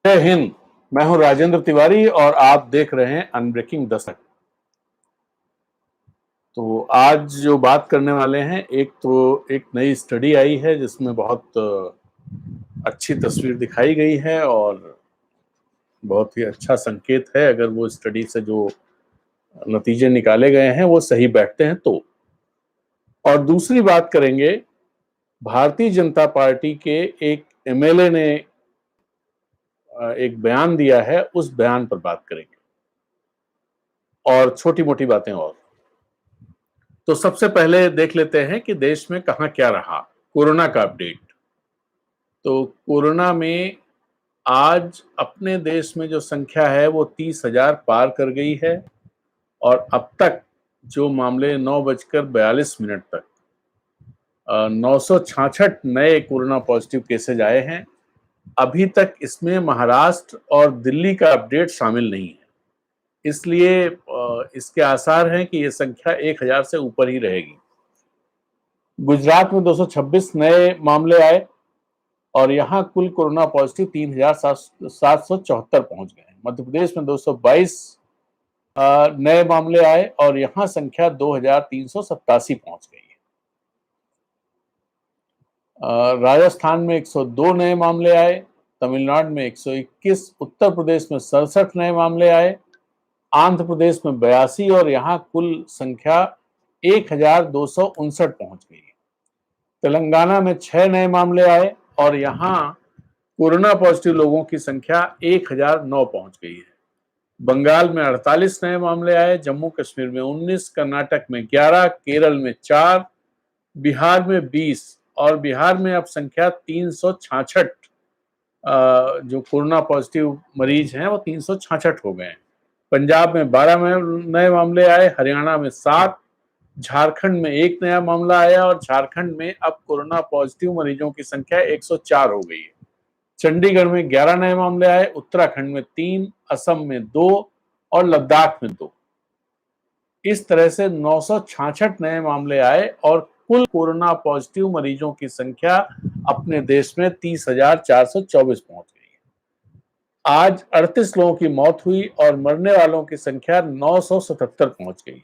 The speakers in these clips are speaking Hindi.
जय हिंद। मैं हूं राजेंद्र तिवारी और आप देख रहे हैं अनब्रेकिंग दस्तक। तो आज जो बात करने वाले हैं, एक नई स्टडी आई है जिसमें बहुत अच्छी तस्वीर दिखाई गई है और बहुत ही अच्छा संकेत है अगर वो स्टडी से जो नतीजे निकाले गए हैं वो सही बैठते हैं तो। और दूसरी बात करेंगे, भारतीय जनता पार्टी के एक एमएलए ने एक बयान दिया है, उस बयान पर बात करेंगे और छोटी मोटी बातें और। तो सबसे पहले देख लेते हैं कि देश में कहां क्या रहा। कोरोना का अपडेट। तो कोरोना में आज अपने देश में जो संख्या है वो 30,000 पार कर गई है और अब तक जो मामले 9:42 तक 966 नए कोरोना पॉजिटिव केसेज आए हैं। अभी तक इसमें महाराष्ट्र और दिल्ली का अपडेट शामिल नहीं है, इसलिए इसके आसार हैं कि ये संख्या 1,000 से ऊपर ही रहेगी। गुजरात में 226 नए मामले आए और यहां कुल कोरोना पॉजिटिव 3,774 पहुंच गए। मध्य प्रदेश में 222 नए मामले आए और यहां संख्या 2,387 पहुंच गई है। राजस्थान में 102 नए मामले आए, तमिलनाडु में 121, उत्तर प्रदेश में 67 नए मामले आए, आंध्र प्रदेश में 82 और यहां कुल संख्या 1,259 पहुंच गई है। तेलंगाना में 6 नए मामले आए और यहां कोरोना पॉजिटिव लोगों की संख्या 1,009 पहुंच गई है। बंगाल में 48 नए मामले आए, जम्मू कश्मीर में 19, कर्नाटक में 11, केरल में 4, बिहार में 20 और बिहार में अब संख्या 366 जो कोरोना पॉजिटिव मरीज हैं वो 366 हो गए हैं। पंजाब में 12 नए मामले आए, हरियाणा में 7, झारखंड में 1 नया मामला आया और झारखंड में अब कोरोना पॉजिटिव मरीजों की संख्या 104 हो गई है। चंडीगढ़ में 11 नए मामले आए, उत्तराखंड में 3, असम में 2 और लद्दाख में 2। इस तरह से 966 नए मामले आए और कुल कोरोना पॉजिटिव मरीजों की संख्या अपने देश में 30,424 पहुंच गई है। आज 38 लोगों की मौत हुई और मरने वालों की संख्या 977 पहुंच गई।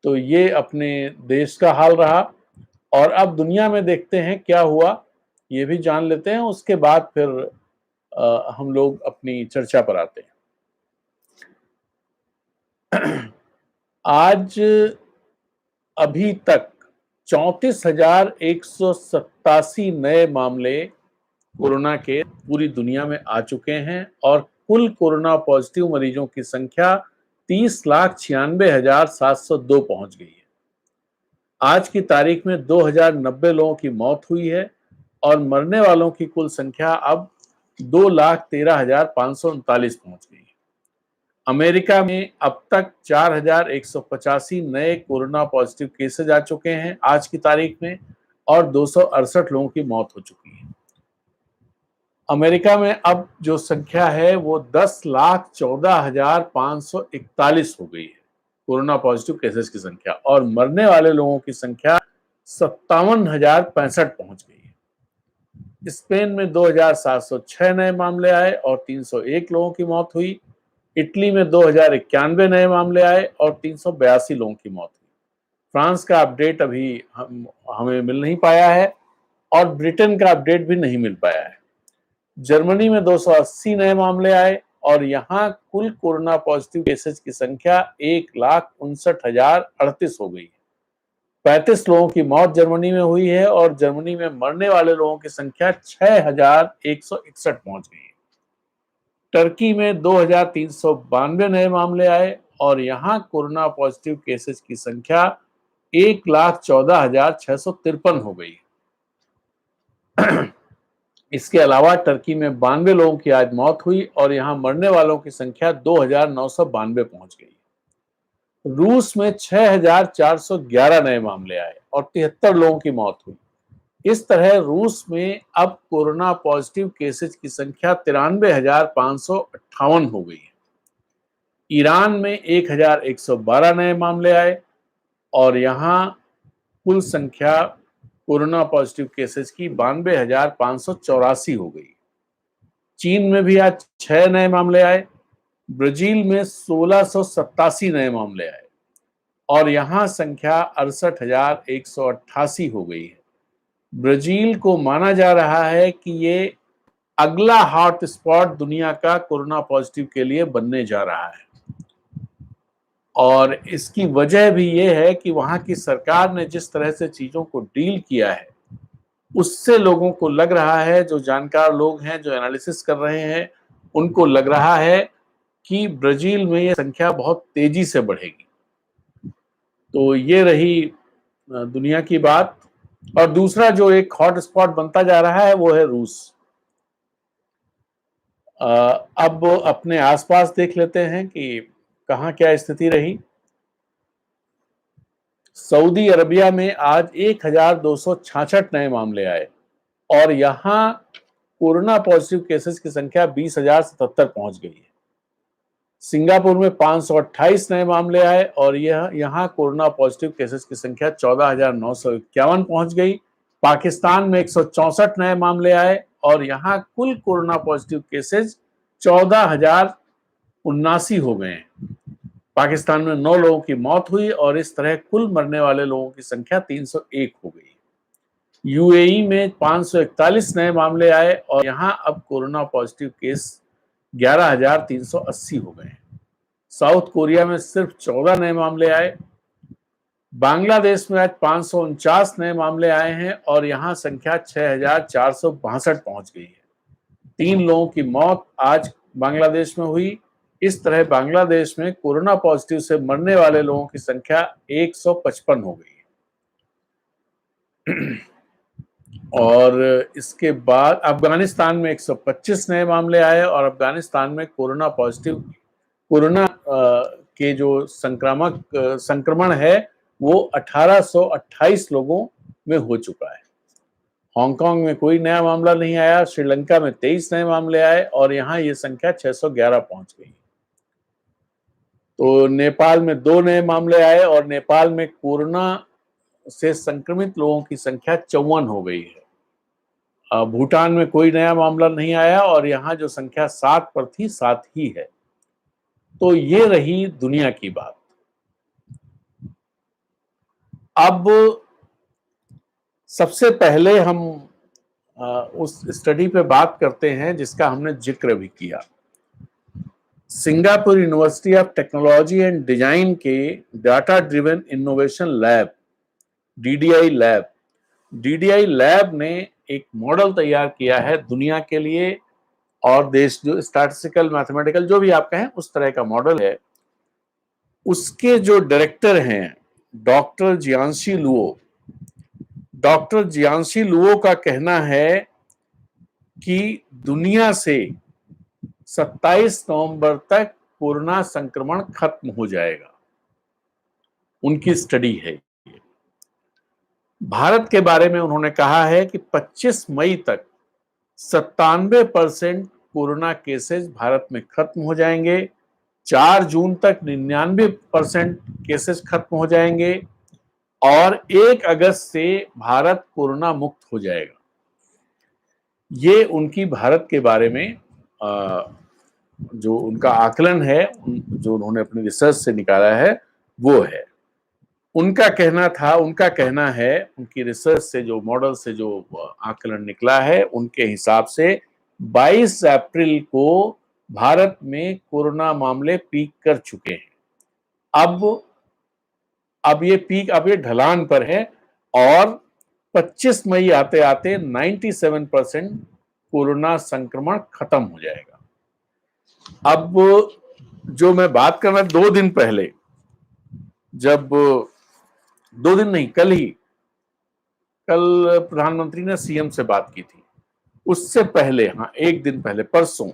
तो ये अपने देश का हाल रहा और अब दुनिया में देखते हैं क्या हुआ, ये भी जान लेते हैं, उसके बाद फिर हम लोग अपनी चर्चा पर आते हैं। आज अभी तक 34,187 नए मामले कोरोना के पूरी दुनिया में आ चुके हैं और कुल कोरोना पॉजिटिव मरीजों की संख्या 30,96,702 पहुंच गई है। आज की तारीख में 2,090 लोगों की मौत हुई है और मरने वालों की कुल संख्या अब 2,13,539 पहुंच गई है। अमेरिका में अब तक 4,185 नए कोरोना पॉजिटिव केसेज आ चुके हैं आज की तारीख में और 268 लोगों की मौत हो चुकी है। अमेरिका में अब जो संख्या है वो 10,14,541 हो गई है कोरोना पॉजिटिव केसेस की संख्या और मरने वाले लोगों की संख्या 57,065 पहुंच गई है। स्पेन में 2,706 नए मामले आए और 301 लोगों की मौत हुई। इटली में 2,091 नए मामले आए और 382 लोगों की मौत हुई। फ्रांस का अपडेट अभी हमें मिल नहीं पाया है और ब्रिटेन का अपडेट भी नहीं मिल पाया है। जर्मनी में 280 नए मामले आए और यहां कुल कोरोना पॉजिटिव केसेस की संख्या 1,59,038 हो गई है। 35 लोगों की मौत जर्मनी में हुई है और जर्मनी में मरने वाले लोगों की संख्या 6,161 पहुंच गई है। टर्की में 2,392 नए मामले आए और यहां कोरोना पॉजिटिव केसेस की संख्या 1,14,653 हो गई। इसके अलावा टर्की में 92 लोगों की आज मौत हुई और यहां मरने वालों की संख्या 2,992 पहुंच गई। रूस में 6,411 नए मामले आए और 73 लोगों की मौत हुई। इस तरह रूस में अब कोरोना पॉजिटिव केसेस की संख्या 93,558 हो गई है। ईरान में 1,112 नए मामले आए और यहां कुल संख्या कोरोना पॉजिटिव केसेस की 92,584 हो गई। चीन में भी आज 6 नए मामले आए, ब्राजील में 1687 नए मामले आए और यहां संख्या 68,188 हो गई है। ब्राजील को माना जा रहा है कि ये अगला हॉट स्पॉट दुनिया का कोरोना पॉजिटिव के लिए बनने जा रहा है और इसकी वजह भी ये है कि वहां की सरकार ने जिस तरह से चीजों को डील किया है उससे लोगों को लग रहा है, जो जानकार लोग हैं, जो एनालिसिस कर रहे हैं, उनको लग रहा है कि ब्राजील में ये संख्या बहुत तेजी से बढ़ेगी। तो ये रही दुनिया की बात। और दूसरा जो एक हॉट स्पॉट बनता जा रहा है वो है रूस। अब अपने आसपास देख लेते हैं कि कहाँ क्या स्थिति रही। सऊदी अरबिया में आज 1266 नए मामले आए और यहां कोरोना पॉजिटिव केसेस की संख्या 20,077 पहुंच गई है। सिंगापुर में 528 नए मामले आए और यहां कोरोना पॉजिटिव केसेस की संख्या 14,951 पहुंच गई। पाकिस्तान में 164 नए मामले आए और यहां कुल कोरोना पॉजिटिव केसेस 14,079 हो गए हैं। पाकिस्तान में 9 लोगों की मौत हुई और इस तरह कुल मरने वाले लोगों की संख्या 301 हो गई। यूएई में 541 नए मामले आए और यहां अब कोरोना पॉजिटिव केस 11,380 हो गए हैं। साउथ कोरिया में सिर्फ 14 नए मामले आए। बांग्लादेश में आज 549 नए मामले आए हैं और यहां संख्या 6,462 पहुंच गई है। 3 लोगों की मौत आज बांग्लादेश में हुई। इस तरह बांग्लादेश में कोरोना पॉजिटिव से मरने वाले लोगों की संख्या 155 हो गई है। और इसके बाद अफगानिस्तान में 125 नए मामले आए और अफगानिस्तान में कोरोना के जो संक्रमण है वो 1828 लोगों में हो चुका है। हांगकांग में कोई नया मामला नहीं आया। श्रीलंका में 23 नए मामले आए और यहां ये संख्या 611 पहुंच गई। तो नेपाल में 2 नए मामले आए और नेपाल में कोरोना से संक्रमित लोगों की संख्या 54 हो गई है। भूटान में कोई नया मामला नहीं आया और यहां जो संख्या 7 पर थी 7 ही है। तो ये रही दुनिया की बात। अब सबसे पहले हम उस स्टडी पे बात करते हैं जिसका हमने जिक्र भी किया। Singapore University of Technology and Design के data driven innovation lab DDI lab ने एक मॉडल तैयार किया है दुनिया के लिए और देश जो स्टैटिस्टिकल मैथमेटिकल जो भी आप कहें उस तरह का मॉडल है। उसके जो डायरेक्टर हैं डॉक्टर जियांशी लुओ का कहना है कि दुनिया से 27 नवंबर तक कोरोना संक्रमण खत्म हो जाएगा। उनकी स्टडी है। भारत के बारे में उन्होंने कहा है कि 25 मई तक 97% कोरोना केसेस भारत में खत्म हो जाएंगे। 4 जून तक 99% केसेस खत्म हो जाएंगे और 1 अगस्त से भारत कोरोना मुक्त हो जाएगा। ये उनकी भारत के बारे में जो उनका आकलन है, जो उन्होंने अपनी रिसर्च से निकाला है वो है। उनका कहना है उनकी रिसर्च से जो मॉडल से जो आकलन निकला है उनके हिसाब से 22 अप्रैल को भारत में कोरोना मामले पीक कर चुके हैं। अब ये ढलान पर है और 25 मई आते आते 97% कोरोना संक्रमण खत्म हो जाएगा। अब जो मैं बात कर रहा 2 दिन पहले, जब 2 दिन नहीं कल प्रधानमंत्री ने सीएम से बात की थी। उससे पहले 1 दिन पहले परसों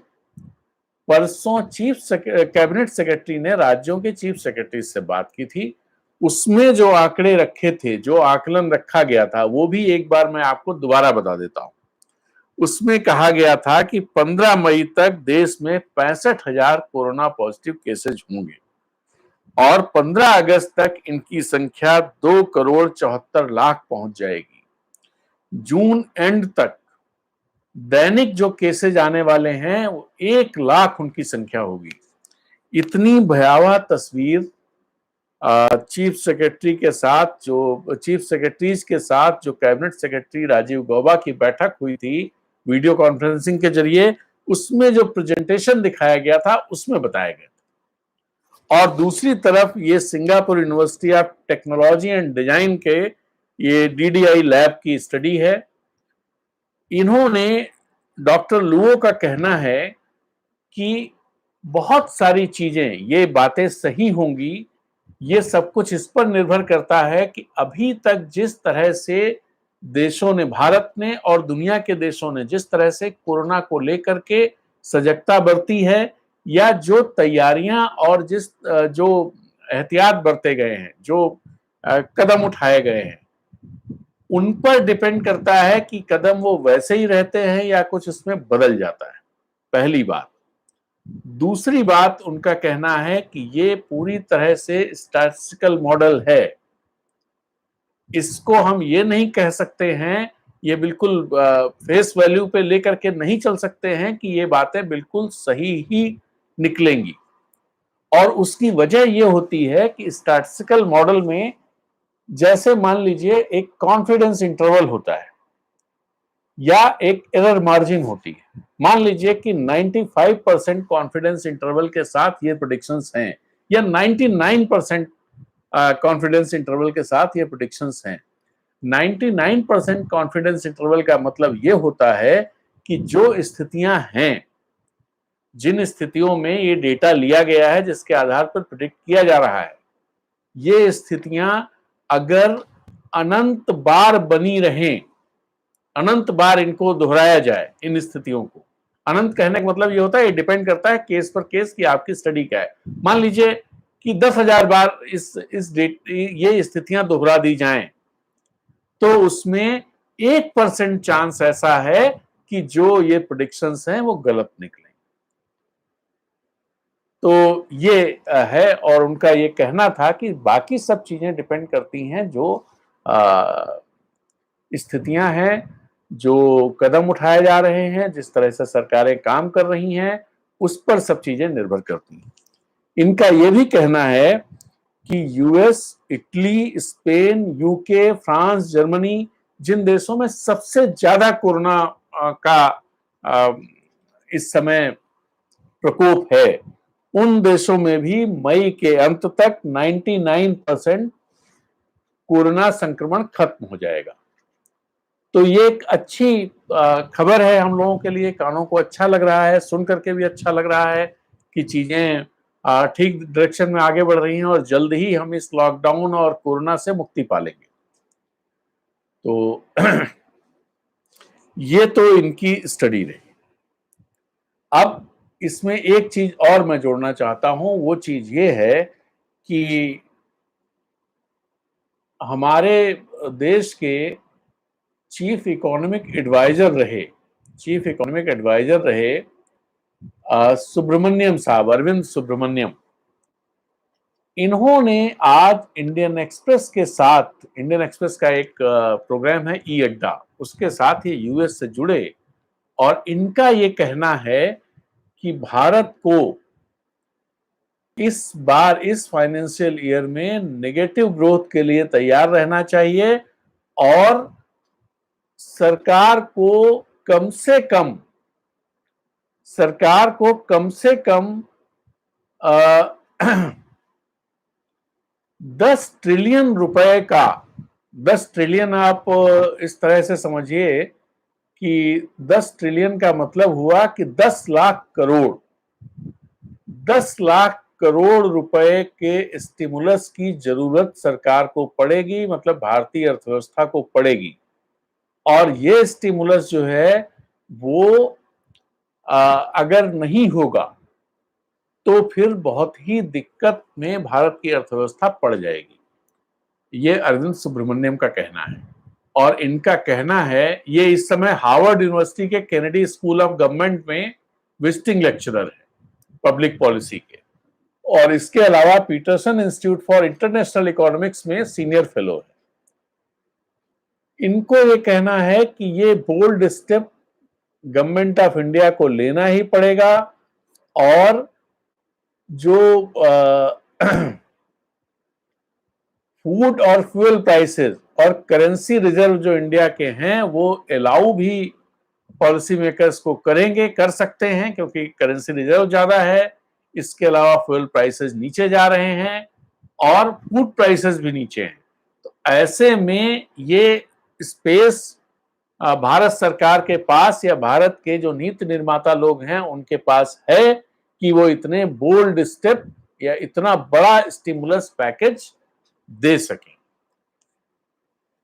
कैबिनेट सेक्रेटरी ने राज्यों के चीफ सेक्रेटरी से बात की थी। उसमें जो आंकड़े रखे थे, जो आकलन रखा गया था, वो भी एक बार मैं आपको दोबारा बता देता हूं। उसमें कहा गया था कि 15 मई तक देश में 65,000 कोरोना पॉजिटिव केसेज होंगे और 15 अगस्त तक इनकी संख्या 2,74,00,000 पहुंच जाएगी। जून एंड तक दैनिक जो केसेज आने वाले हैं वो 1 लाख उनकी संख्या होगी। इतनी भयावह तस्वीर चीफ सेक्रेटरी के साथ, जो चीफ सेक्रेटरीज के साथ जो कैबिनेट सेक्रेटरी राजीव गौबा की बैठक हुई थी वीडियो कॉन्फ्रेंसिंग के जरिए, उसमें जो प्रेजेंटेशन दिखाया गया था उसमें बताया गया था। और दूसरी तरफ ये Singapore University of Technology and Design के ये डीडीआई लैब की स्टडी है। इन्होंने, डॉक्टर लुओ का कहना है कि बहुत सारी चीजें, ये बातें सही होंगी, ये सब कुछ इस पर निर्भर करता है कि अभी तक जिस तरह से देशों ने, भारत ने और दुनिया के देशों ने जिस तरह से कोरोना को लेकर के सजगता बरती है, या जो तैयारियां और जो एहतियात बरते गए हैं, जो कदम उठाए गए हैं, उन पर डिपेंड करता है कि कदम वो वैसे ही रहते हैं या कुछ इसमें बदल जाता है, पहली बात। दूसरी बात, उनका कहना है कि ये पूरी तरह से स्टैटिस्टिकल मॉडल है, इसको हम ये नहीं कह सकते हैं, ये बिल्कुल फेस वैल्यू पे लेकर के नहीं चल सकते हैं कि ये बातें बिल्कुल सही ही निकलेंगी। और उसकी वजह ये होती है कि स्टैटिस्टिकल मॉडल में, जैसे मान लीजिए एक कॉन्फिडेंस इंटरवल होता है या एक एरर मार्जिन होती है। मान लीजिए कि 95% कॉन्फिडेंस इंटरवल के साथ ये प्रेडिक्शंस हैं, या 99% कॉन्फिडेंस इंटरवल के साथ ये प्रेडिक्शंस हैं। 99% कॉन्फिडेंस इंटरवल का मतलब ये होता है कि जो स्थितियां हैं, जिन स्थितियों में ये डेटा लिया गया है, जिसके आधार पर प्रेडिक्ट किया जा रहा है, ये स्थितियां अगर अनंत बार बनी रहें, अनंत बार इनको दोहराया जाए, इन स्थितियों को, अनंत कहने का मतलब ये होता है, ये डिपेंड करता है केस पर केस कि आपकी स्टडी क्या है। मान लीजिए कि 10,000 बार ये स्थितियां दोहरा दी जाएं, तो उसमें 1% चांस ऐसा है कि जो ये प्रेडिक्शंस हैं वो गलत निकले। तो ये है, और उनका ये कहना था कि बाकी सब चीजें डिपेंड करती हैं, जो स्थितियां हैं, जो कदम उठाए जा रहे हैं, जिस तरह से सरकारें काम कर रही हैं, उस पर सब चीजें निर्भर करती हैं। इनका ये भी कहना है कि US, Italy, Spain, UK, France, Germany, जिन देशों में सबसे ज्यादा कोरोना का इस समय प्रकोप है, उन देशों में भी मई के अंत तक 99% कोरोना संक्रमण खत्म हो जाएगा। तो ये एक अच्छी खबर है हम लोगों के लिए, कानों को अच्छा लग रहा है, सुन करके भी अच्छा लग रहा है कि चीजें ठीक डायरेक्शन में आगे बढ़ रही हैं और जल्द ही हम इस लॉकडाउन और कोरोना से मुक्ति पालेंगे। तो ये तो इनकी स्टडी रही। अब इसमें एक चीज और मैं जोड़ना चाहता हूं, वो चीज ये है कि हमारे देश के चीफ इकोनॉमिक एडवाइजर रहे सुब्रमण्यम साहब, अरविंद सुब्रमण्यम। इन्होंने आज इंडियन एक्सप्रेस का एक प्रोग्राम है ई अड्डा, उसके साथ ही यूएस से जुड़े, और इनका ये कहना है कि भारत को इस बार, इस फाइनेंशियल ईयर में नेगेटिव ग्रोथ के लिए तैयार रहना चाहिए, और सरकार को कम से कम 10 ट्रिलियन रुपए का, 10 ट्रिलियन आप इस तरह से समझिए कि 10 ट्रिलियन का मतलब हुआ कि 10 लाख करोड़ रुपए के स्टिमुलस की जरूरत सरकार को पड़ेगी, मतलब भारतीय अर्थव्यवस्था को पड़ेगी। और ये स्टिमुलस जो है वो अगर नहीं होगा तो फिर बहुत ही दिक्कत में भारत की अर्थव्यवस्था पड़ जाएगी। ये अरविंद सुब्रमण्यम का कहना है, और इनका कहना है, ये इस समय हार्वर्ड यूनिवर्सिटी के केनेडी स्कूल ऑफ गवर्नमेंट में विजिटिंग लेक्चरर है पब्लिक पॉलिसी के, और इसके अलावा Peterson Institute for International Economics में सीनियर फेलो है। इनको ये कहना है कि ये bold step government of India को लेना ही पड़ेगा। और जो फूड और फ्यूल प्राइसेस और करेंसी रिजर्व जो इंडिया के हैं वो अलाउ भी पॉलिसी मेकर्स को करेंगे, कर सकते हैं, क्योंकि करेंसी रिजर्व ज्यादा है। इसके अलावा फ्यूल प्राइसेस नीचे जा रहे हैं और फूड प्राइसेस भी नीचे हैं। तो ऐसे में ये स्पेस भारत सरकार के पास या भारत के जो नीति निर्माता लोग हैं उनके पास है कि वो इतने बोल्ड स्टेप या इतना बड़ा स्टिमुलस पैकेज दे सकें,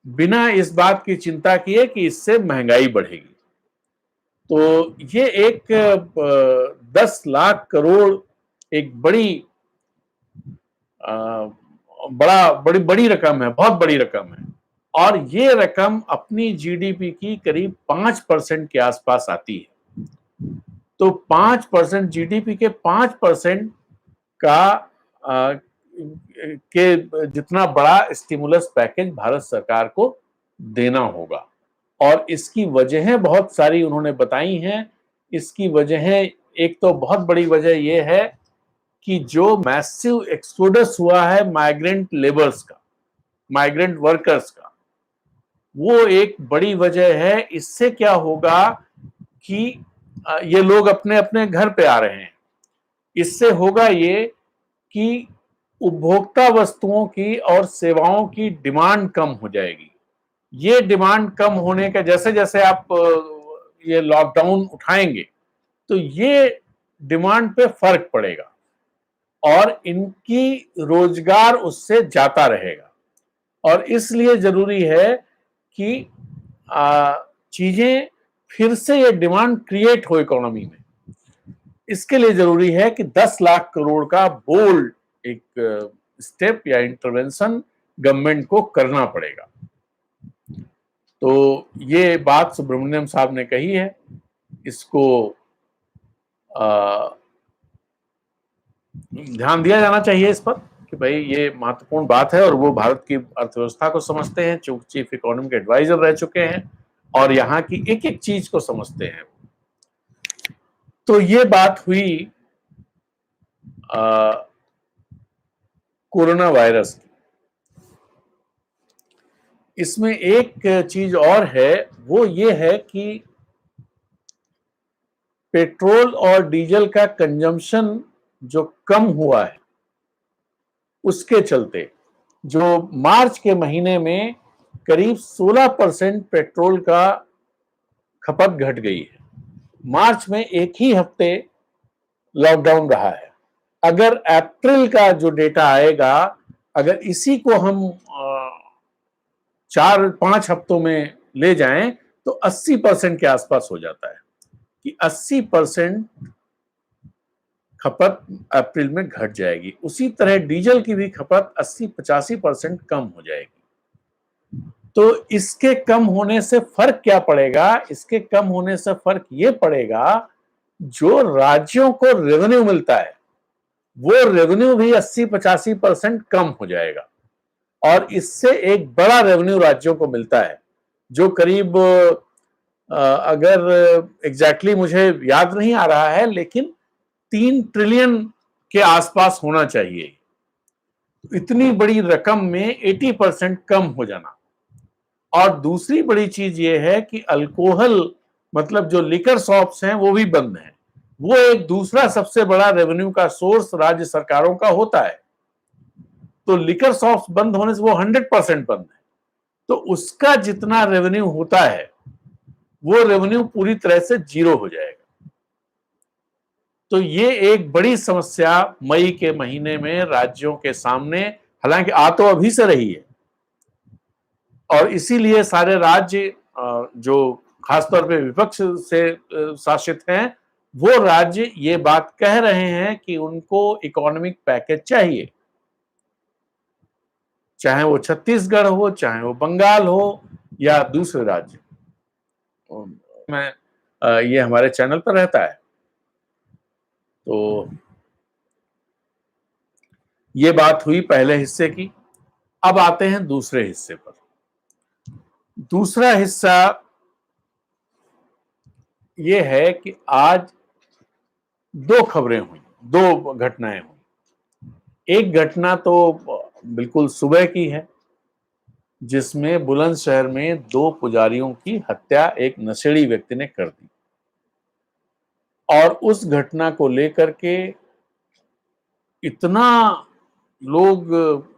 बिना इस बात की चिंता किए कि इससे महंगाई बढ़ेगी। तो ये एक 10 लाख करोड़ एक बड़ी रकम है, बहुत बड़ी रकम है। और ये रकम अपनी जीडीपी की करीब 5% के आसपास आती है। तो 5% जीडीपी के 5% का के जितना बड़ा स्टिमुलस पैकेज भारत सरकार को देना होगा। और इसकी वजहें बहुत सारी उन्होंने बताई हैं। इसकी वजहें, एक तो बहुत बड़ी वजह यह है कि जो मैसिव एक्सोडस हुआ है माइग्रेंट लेबर्स का, माइग्रेंट वर्कर्स का, वो एक बड़ी वजह है। इससे क्या होगा कि ये लोग अपने अपने घर पे आ रहे हैं। इससे होगा ये कि उपभोक्ता वस्तुओं की और सेवाओं की डिमांड कम हो जाएगी। ये डिमांड कम होने का, जैसे जैसे आप ये लॉकडाउन उठाएंगे तो ये डिमांड पे फर्क पड़ेगा और इनकी रोजगार उससे जाता रहेगा। और इसलिए जरूरी है कि चीजें फिर से ये डिमांड क्रिएट हो इकोनॉमी में। इसके लिए जरूरी है कि 10 लाख करोड़ का बोल्ड एक स्टेप या इंटरवेंशन गवर्नमेंट को करना पड़ेगा। तो ये बात सुब्रमण्यम साहब ने कही है, इसको ध्यान दिया जाना चाहिए इस पर कि भाई ये महत्वपूर्ण बात है। और वो भारत की अर्थव्यवस्था को समझते हैं, चीफ इकोनॉमिक एडवाइजर रह चुके हैं और यहाँ की एक एक चीज को समझते हैं। तो ये बात हुई कोरोना वायरस की। इसमें एक चीज और है, वो ये है कि पेट्रोल और डीजल का कंजम्पशन जो कम हुआ है उसके चलते जो मार्च के महीने में करीब 16% पेट्रोल का खपत घट गई है। मार्च में एक ही हफ्ते लॉकडाउन रहा है। अगर अप्रैल का जो डेटा आएगा, अगर इसी को हम 4-5 हफ्तों में ले जाएं तो 80% के आसपास हो जाता है कि 80% खपत अप्रैल में घट जाएगी। उसी तरह डीजल की भी खपत 80-85% कम हो जाएगी। तो इसके कम होने से फर्क क्या पड़ेगा? इसके कम होने से फर्क ये पड़ेगा, जो राज्यों को रेवेन्यू मिलता है वो रेवेन्यू भी 80-85% कम हो जाएगा। और इससे एक बड़ा रेवेन्यू राज्यों को मिलता है जो करीब अगर एग्जैक्टली मुझे याद नहीं आ रहा है, लेकिन 3 ट्रिलियन के आसपास होना चाहिए। इतनी बड़ी रकम में 80% कम हो जाना। और दूसरी बड़ी चीज ये है कि अल्कोहल, मतलब जो लिकर शॉप्स हैं वो भी बंद हैं। वो एक दूसरा सबसे बड़ा रेवेन्यू का सोर्स राज्य सरकारों का होता है। तो लिकर शॉप्स बंद होने से वो 100% बंद है। तो उसका जितना रेवेन्यू होता है वो रेवेन्यू पूरी तरह से जीरो हो जाएगा। तो ये एक बड़ी समस्या मई के महीने में राज्यों के सामने, हालांकि आ तो अभी से रही है। और इसीलिए सारे राज्य जो खासतौर पे विपक्ष से शासित हैं, वो राज्य ये बात कह रहे हैं कि उनको इकोनॉमिक पैकेज चाहिए, चाहे वो छत्तीसगढ़ हो, चाहे वो बंगाल हो या दूसरे राज्य। मैं ये हमारे चैनल पर रहता है। तो ये बात हुई पहले हिस्से की। अब आते हैं दूसरे हिस्से पर। दूसरा हिस्सा ये है कि आज दो खबरें हुई, दो घटनाएं हुई। एक घटना तो बिल्कुल सुबह की है, जिसमें बुलंदशहर में दो पुजारियों की हत्या एक नशेड़ी व्यक्ति ने कर दी, और उस घटना को लेकर के इतना लोग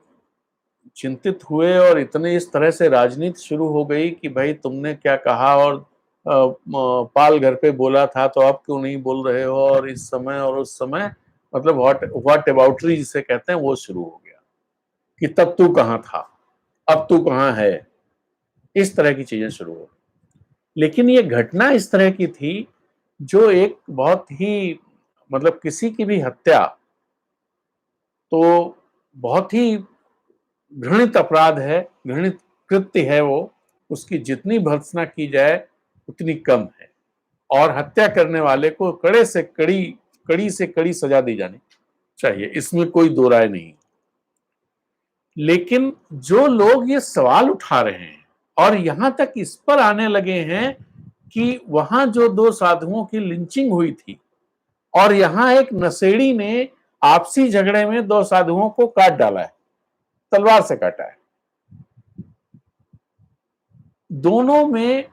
चिंतित हुए और इतने इस तरह से राजनीति शुरू हो गई कि भाई तुमने क्या कहा, और पाल घर पे बोला था तो अब क्यों नहीं बोल रहे हो, और इस समय और उस समय, मतलब व्हाट अबाउटरी जिसे कहते हैं वो शुरू हो गया कि तब तू कहाँ था, अब तू कहाँ है, इस तरह की चीजें शुरू हो गई। लेकिन ये घटना इस तरह की थी जो एक बहुत ही, मतलब किसी की भी हत्या तो बहुत ही घृणित अपराध है, घृणित कृत्य है वो, उसकी जितनी भर्त्सना की जाए उतनी कम है, और हत्या करने वाले को कड़ी से कड़ी सजा दी जानी चाहिए, इसमें कोई दो राय नहीं। लेकिन जो लोग ये सवाल उठा रहे हैं और यहां तक इस पर आने लगे हैं कि वहां जो दो साधुओं की लिंचिंग हुई थी और यहां एक नशेड़ी ने आपसी झगड़े में दो साधुओं को काट डाला है, तलवार से काटा है, दोनों में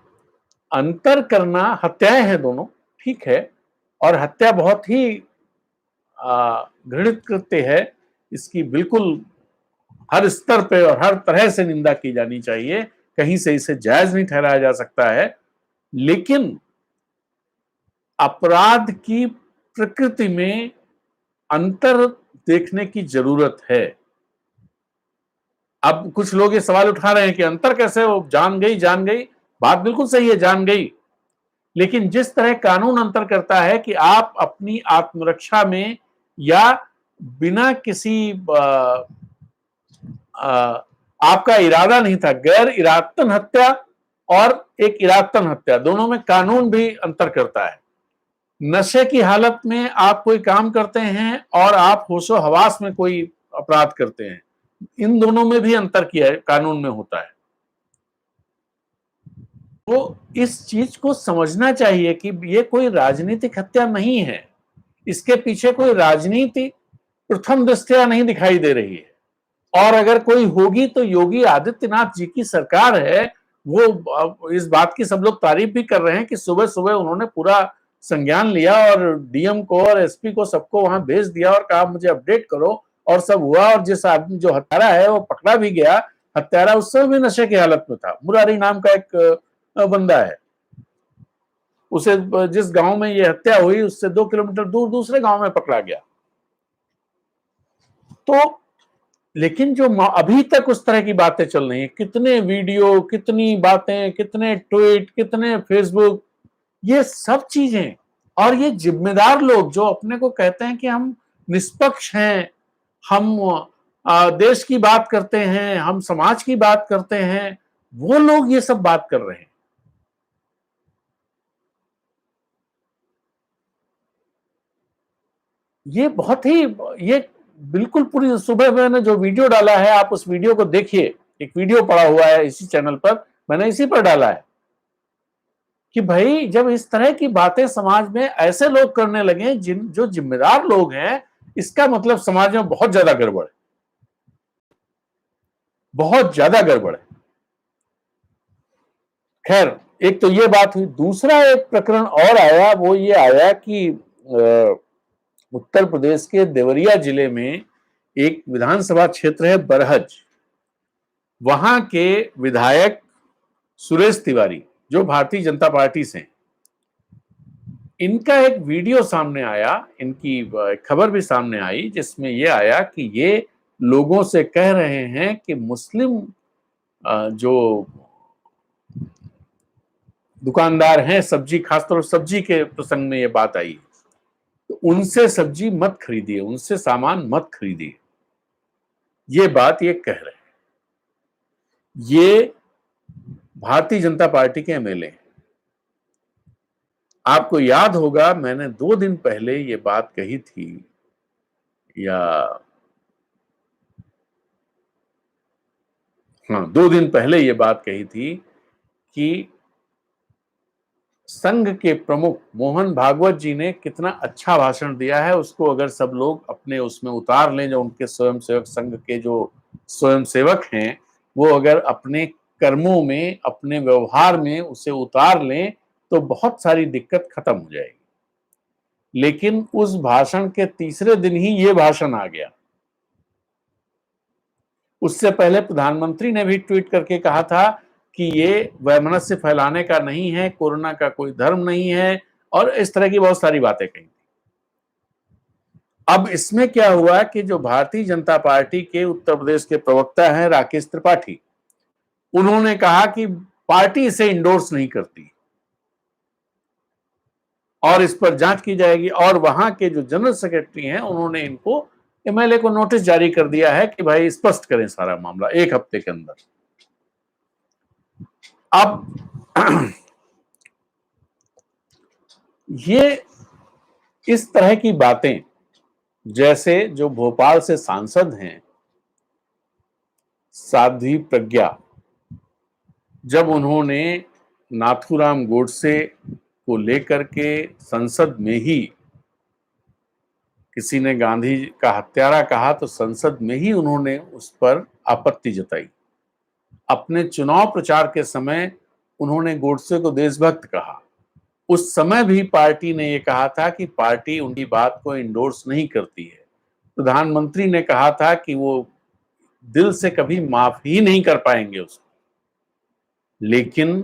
अंतर करना, हत्याएं हैं दोनों, ठीक है, और हत्या बहुत ही घृणित कृत्य है, इसकी बिल्कुल हर स्तर पे और हर तरह से निंदा की जानी चाहिए, कहीं से इसे जायज नहीं ठहराया जा सकता है। लेकिन अपराध की प्रकृति में अंतर देखने की जरूरत है। अब कुछ लोग ये सवाल उठा रहे हैं कि अंतर कैसे, वो जान गई, बात बिल्कुल सही है, जान गई, लेकिन जिस तरह कानून अंतर करता है कि आप अपनी आत्मरक्षा में या बिना किसी आपका इरादा नहीं था, गैर इरादतन हत्या और एक इरादतन हत्या, दोनों में कानून भी अंतर करता है। नशे की हालत में आप कोई काम करते हैं और आप होशो हवास में कोई अपराध करते हैं, इन दोनों में भी अंतर किया है, कानून में होता है। तो इस चीज को समझना चाहिए कि ये कोई राजनीतिक हत्या नहीं है, इसके पीछे कोई राजनीति प्रथम दृष्टया नहीं दिखाई दे रही है, और अगर कोई होगी तो योगी आदित्यनाथ जी की सरकार है। वो इस बात की सब लोग तारीफ भी कर रहे हैं कि सुबह सुबह उन्होंने पूरा संज्ञान लिया और डीएम को और एसपी को सबको वहां भेज दिया और कहा मुझे अपडेट करो, और सब हुआ, और जिस आदमी जो हत्यारा है वो पकड़ा भी गया। हत्यारा उस समय भी नशे की हालत में था, मुरारी नाम का एक बंदा है, उसे जिस गांव में ये हत्या हुई उससे 2 किलोमीटर दूर दूसरे गांव में पकड़ा गया। तो लेकिन जो अभी तक उस तरह की बातें चल रही हैं, कितने वीडियो, कितनी बातें, कितने ट्वीट, कितने फेसबुक, ये सब चीजें, और ये जिम्मेदार लोग जो अपने को कहते हैं कि हम निष्पक्ष हैं, हम देश की बात करते हैं, हम समाज की बात करते हैं, वो लोग ये सब बात कर रहे हैं। ये बहुत ही, ये बिल्कुल पूरी सुबह मैंने जो वीडियो डाला है, आप उस वीडियो को देखिए, एक वीडियो पड़ा हुआ है इसी चैनल पर, मैंने इसी पर डाला है कि भाई जब इस तरह की बातें समाज में ऐसे लोग करने लगे जो जिम्मेदार लोग हैं, इसका मतलब समाज में बहुत ज्यादा गड़बड़ है, बहुत ज्यादा गड़बड़ है। खैर, एक तो ये बात हुई, दूसरा एक प्रकरण और आया, वो ये आया कि उत्तर प्रदेश के देवरिया जिले में एक विधानसभा क्षेत्र है बरहज, वहां के विधायक सुरेश तिवारी जो भारतीय जनता पार्टी से, इनका एक वीडियो सामने आया, इनकी खबर भी सामने आई, जिसमें यह आया कि ये लोगों से कह रहे हैं कि मुस्लिम जो दुकानदार हैं, सब्जी, खासतौर पर सब्जी के प्रसंग में ये बात आई, तो उनसे सब्जी मत खरीदिए, उनसे सामान मत खरीदिए, ये बात ये कह रहे हैं। ये भारतीय जनता पार्टी के एमएलए हैं। आपको याद होगा मैंने 2 दिन पहले ये बात कही थी, या हाँ, 2 दिन पहले ये बात कही थी कि संघ के प्रमुख मोहन भागवत जी ने कितना अच्छा भाषण दिया है, उसको अगर सब लोग अपने उसमें उतार लें, जो उनके स्वयंसेवक संघ के जो स्वयंसेवक हैं, वो अगर अपने कर्मों में, अपने व्यवहार में उसे उतार लें, तो बहुत सारी दिक्कत खत्म हो जाएगी। लेकिन उस भाषण के तीसरे दिन ही ये भाषण आ गया। उससे पहले प्रधानमंत्री ने भी ट्वीट करके कहा था कि ये वैमनस्य फैलाने का नहीं है, कोरोना का कोई धर्म नहीं है, और इस तरह की बहुत सारी बातें कही। अब इसमें क्या हुआ कि जो भारतीय जनता पार्टी के उत्तर प्रदेश के प्रवक्ता हैं राकेश त्रिपाठी, उन्होंने कहा कि पार्टी इसे इंडोर्स नहीं करती और इस पर जांच की जाएगी। और वहां के जो जनरल सेक्रेटरी हैं, उन्होंने इनको, एमएलए को नोटिस जारी कर दिया है कि भाई स्पष्ट करें सारा मामला 1 हफ्ते के अंदर। अब ये इस तरह की बातें, जैसे जो भोपाल से सांसद हैं साध्वी प्रज्ञा, जब उन्होंने नाथूराम गोडसे को लेकर के संसद में ही, किसी ने गांधी का हत्यारा कहा तो संसद में ही उन्होंने उस पर आपत्ति जताई। अपने चुनाव प्रचार के समय उन्होंने गोडसे को देशभक्त कहा। उस समय भी पार्टी ने यह कहा था कि पार्टी उनकी बात को इंडोर्स नहीं करती है। प्रधानमंत्री ने कहा था कि वो दिल से कभी माफ ही नहीं कर पाएंगे उसको। लेकिन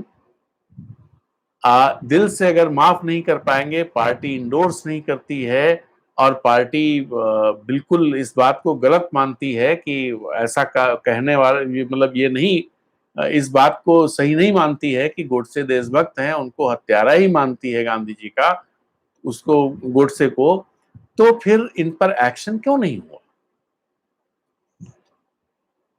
दिल से अगर माफ नहीं कर पाएंगे, पार्टी इंडोर्स नहीं करती है, और पार्टी बिल्कुल इस बात को गलत मानती है कि ऐसा कहने वाले, मतलब ये नहीं, इस बात को सही नहीं मानती है कि गोडसे देशभक्त हैं, उनको हत्यारा ही मानती है गांधी जी का, उसको, गोडसे को, तो फिर इन पर एक्शन क्यों नहीं हुआ?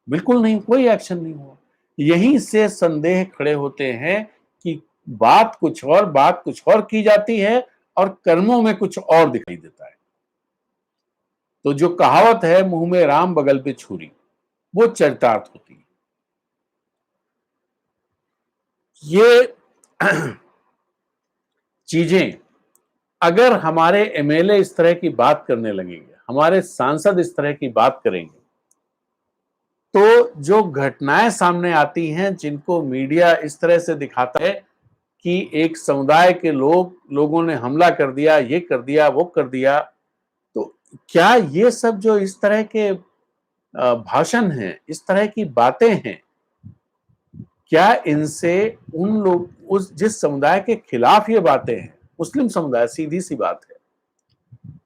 बिल्कुल नहीं, कोई एक्शन नहीं हुआ। यहीं से संदेह खड़े होते हैं कि बात कुछ और की जाती है और कर्मों में कुछ और दिखाई देता है। तो जो कहावत है, मुंह में राम बगल पे छुरी, वो चरितार्थ होती है। ये चीजें अगर हमारे एमएलए इस तरह की बात करने लगेंगे, हमारे सांसद इस तरह की बात करेंगे, तो जो घटनाएं सामने आती हैं, जिनको मीडिया इस तरह से दिखाता है कि एक समुदाय के लोगों ने हमला कर दिया, ये कर दिया, वो कर दिया, तो क्या ये सब जो इस तरह के भाषण हैं, इस तरह की बातें हैं, क्या इनसे उन लोग, उस जिस समुदाय के खिलाफ ये बातें हैं, मुस्लिम समुदाय, सीधी सी बात है,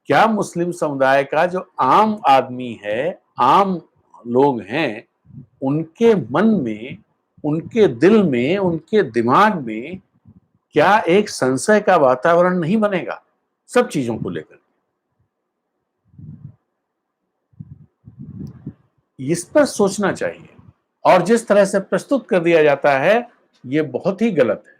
क्या मुस्लिम समुदाय का जो आम आदमी है, आम लोग हैं, उनके मन में, उनके दिल में, उनके दिमाग में क्या एक संशय का वातावरण नहीं बनेगा सब चीजों को लेकर? इस पर सोचना चाहिए। और जिस तरह से प्रस्तुत कर दिया जाता है, ये बहुत ही गलत है।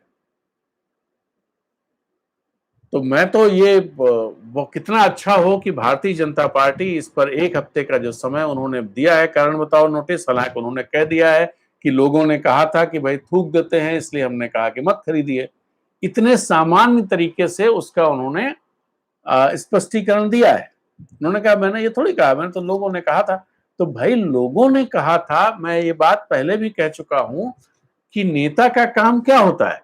तो मैं तो ये, वो कितना अच्छा हो कि भारतीय जनता पार्टी इस पर 1 हफ्ते का जो समय उन्होंने दिया है, कारण बताओ नोटिस, हालांकि उन्होंने कह दिया है कि लोगों ने कहा था कि भाई थूक देते हैं, इसलिए हमने कहा कि मत खरीदिए। इतने सामान्य तरीके से उसका उन्होंने स्पष्टीकरण दिया है। उन्होंने कहा मैंने ये थोड़ी कहा, मैंने तो लोगों ने कहा था। तो भाई लोगों ने कहा था, मैं ये बात पहले भी कह चुका हूं कि नेता का काम क्या होता है?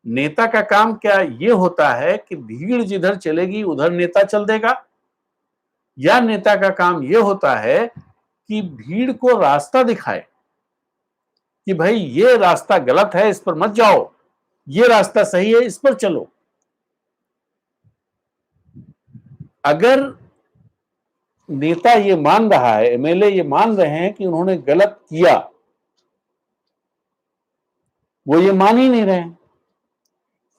नेता का काम क्या ये होता है कि भीड़ जिधर चलेगी उधर नेता चल देगा, या नेता का काम ये होता है कि भीड़ को रास्ता दिखाए कि भाई ये रास्ता गलत है, इस पर मत जाओ, ये रास्ता सही है, इस पर चलो। अगर नेता ये मान रहा है, एमएलए ये मान रहे हैं कि उन्होंने गलत किया, वो ये मान ही नहीं रहे हैं,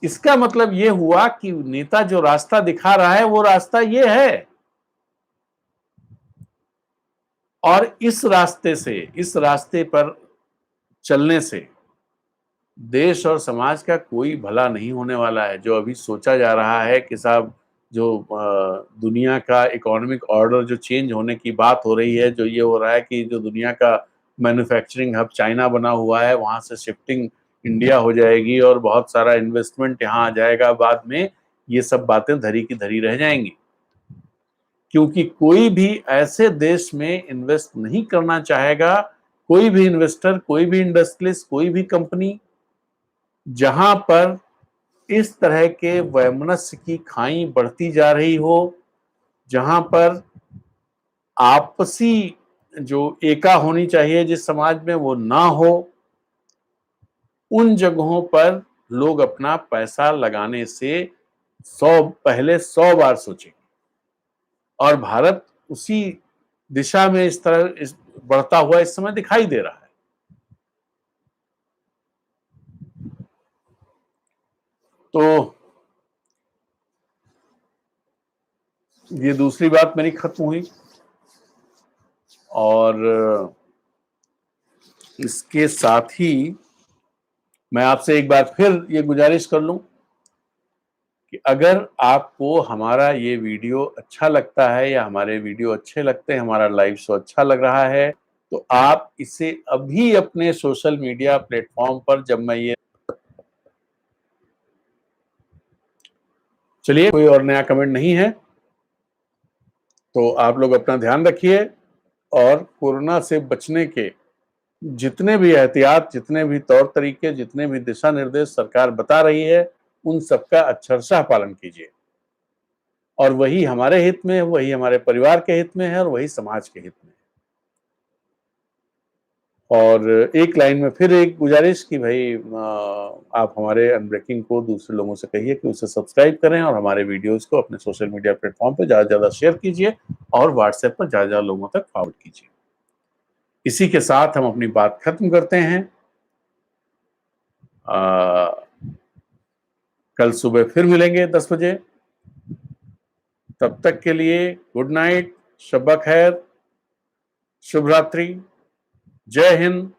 इसका मतलब ये हुआ कि नेता जो रास्ता दिखा रहा है वो रास्ता ये है। और इस रास्ते से, इस रास्ते पर चलने से देश और समाज का कोई भला नहीं होने वाला है। जो अभी सोचा जा रहा है कि साहब, जो दुनिया का इकोनॉमिक ऑर्डर जो चेंज होने की बात हो रही है, जो ये हो रहा है कि जो दुनिया का मैन्युफैक्चरिंग हब चाइना बना हुआ है, वहां से शिफ्टिंग इंडिया हो जाएगी और बहुत सारा इन्वेस्टमेंट यहाँ आ जाएगा, बाद में ये सब बातें धरी की धरी रह जाएंगी। क्योंकि कोई भी ऐसे देश में इन्वेस्ट नहीं करना चाहेगा, कोई भी इन्वेस्टर, कोई भी इंडस्ट्रियलिस्ट, कोई भी कंपनी, जहां पर इस तरह के वैमनस्य की खाई बढ़ती जा रही हो, जहां पर आपसी जो एका होनी चाहिए जिस समाज में वो ना हो, उन जगहों पर लोग अपना पैसा लगाने से पहले 100 बार सोचेंगे। और भारत उसी दिशा में इस तरह बढ़ता हुआ इस समय दिखाई दे रहा है। तो ये दूसरी बात मेरी खत्म हुई, और इसके साथ ही मैं आपसे एक बार फिर ये गुजारिश कर लूं कि अगर आपको हमारा ये वीडियो अच्छा लगता है या हमारे वीडियो अच्छे लगते हैं, हमारा लाइव शो अच्छा लग रहा है, तो आप इसे अभी अपने सोशल मीडिया प्लेटफॉर्म पर, जब मैं ये चलिए कोई और नया कमेंट नहीं है, तो आप लोग अपना ध्यान रखिए और कोरोना से बचने के जितने भी एहतियात, जितने भी तौर तरीके, जितने भी दिशा निर्देश सरकार बता रही है, उन सबका अक्षरशः पालन कीजिए। और वही हमारे हित में है, वही हमारे परिवार के हित में है, और वही समाज के हित में है। और एक लाइन में फिर एक गुजारिश कि भाई आप हमारे अनब्रेकिंग को दूसरे लोगों से कहिए कि उसे सब्सक्राइब करें, और हमारे वीडियोस को अपने सोशल मीडिया प्लेटफॉर्म पे ज़्यादा से ज़्यादा शेयर कीजिए, और व्हाट्सएप पर ज़्यादा से ज़्यादा लोगों तक फॉरवर्ड कीजिए। इसी के साथ हम अपनी बात खत्म करते हैं। कल सुबह फिर मिलेंगे 10 बजे। तब तक के लिए गुड नाइट, शब्बा खैर, शुभ रात्रि, जय हिंद,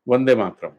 वंदे मातरम।